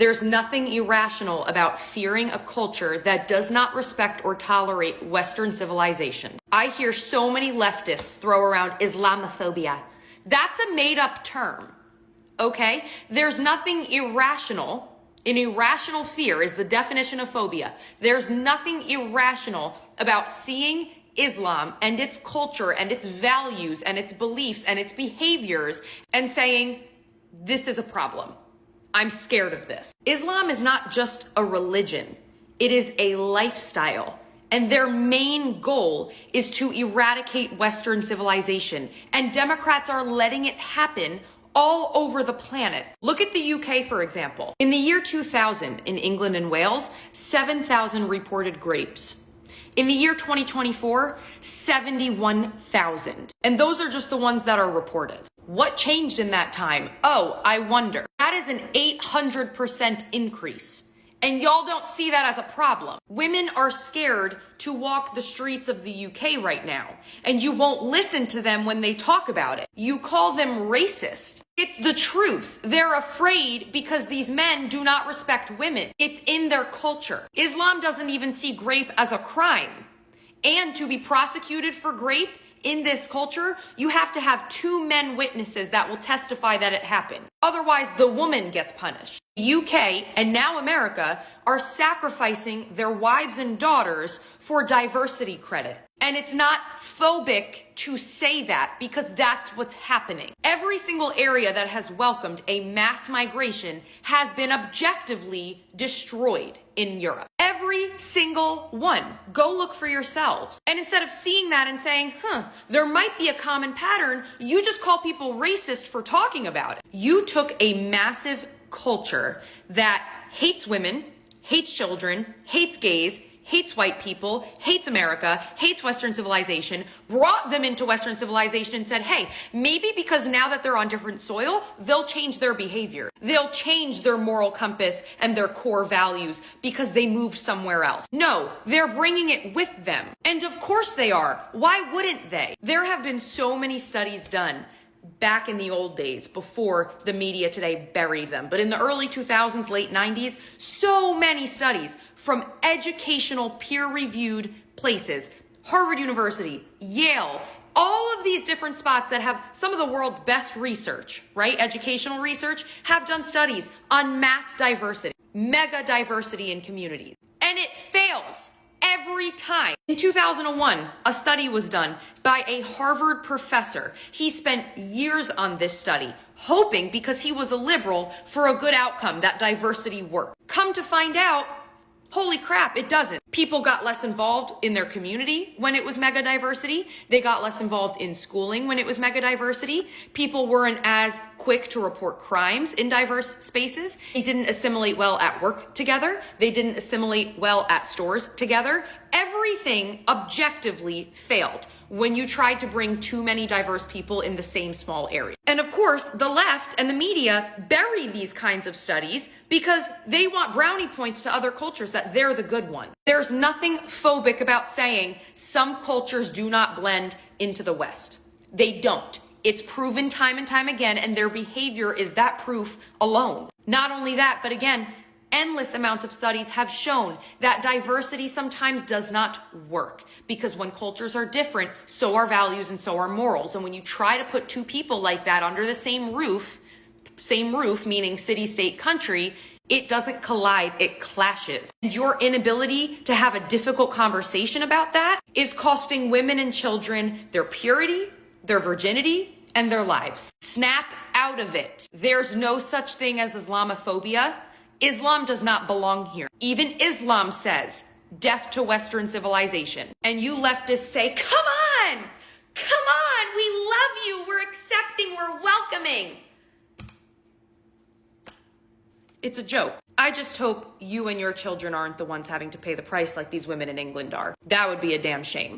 There's nothing irrational about fearing a culture that does not respect or tolerate Western civilization. I hear so many leftists throw around Islamophobia. That's a made-up term, okay? There's nothing irrational. An irrational fear is the definition of phobia. There's nothing irrational about seeing Islam and its culture and its values and its beliefs and its behaviors and saying, this is a problem. I'm scared of this. Islam is not just a religion. It is a lifestyle. And their main goal is to eradicate Western civilization. And Democrats are letting it happen all over the planet. Look at the UK, for example. In the year 2000, in England and Wales, 7,000 reported grapes. In the year 2024, 71,000. And those are just the ones that are reported. What changed in that time? Oh, I wonder. That is an 800% increase. And y'all don't see that as a problem. Women are scared to walk the streets of the UK right now. And you won't listen to them when they talk about it. You call them racist. It's the truth. They're afraid because these men do not respect women. It's in their culture. Islam doesn't even see grape as a crime. And to be prosecuted for grape in this culture, you have to have 2 men witnesses that will testify that it happened. Otherwise, the woman gets punished. The UK and now America are sacrificing their wives and daughters for diversity credit. And it's not phobic to say that because that's what's happening. Every single area that has welcomed a mass migration has been objectively destroyed in Europe. Every single one. Go look for yourselves. And instead of seeing that and saying, there might be a common pattern, you just call people racist for talking about it. You took a massive culture that hates women, hates children, hates gays, hates white people, hates America, hates Western civilization, brought them into Western civilization and said, hey, maybe because now that they're on different soil, they'll change their behavior. They'll change their moral compass and their core values because they moved somewhere else. No, they're bringing it with them. And of course they are. Why wouldn't they? There have been so many studies done back in the old days before the media today buried them. But in the early 2000s, late 90s, so many studies from educational peer-reviewed places, Harvard University, Yale, all of these different spots that have some of the world's best research, right? Educational research, have done studies on mass diversity, mega diversity in communities. And it fails every time. In 2001, a study was done by a Harvard professor. He spent years on this study, hoping because he was a liberal for a good outcome, that diversity worked. Come to find out, holy crap, it doesn't. People got less involved in their community when it was mega diversity. They got less involved in schooling when it was mega diversity. People weren't as quick to report crimes in diverse spaces. They didn't assimilate well at work together. They didn't assimilate well at stores together. Everything objectively failed when you tried to bring too many diverse people in the same small area. And of course, the left and the media bury these kinds of studies because they want brownie points to other cultures that they're the good one. There's nothing phobic about saying some cultures do not blend into the West. They don't. It's proven time and time again, and their behavior is that proof alone. Not only that, but again, endless amounts of studies have shown that diversity sometimes does not work because when cultures are different, so are values and so are morals. And when you try to put 2 people like that under the same roof, meaning city, state, country, it doesn't collide, it clashes. And your inability to have a difficult conversation about that is costing women and children their purity, their virginity, and their lives. Snap out of it. There's no such thing as Islamophobia. Islam does not belong here. Even Islam says, death to Western civilization. And you leftists say, come on, we love you, we're accepting, we're welcoming. It's a joke. I just hope you and your children aren't the ones having to pay the price like these women in England are. That would be a damn shame.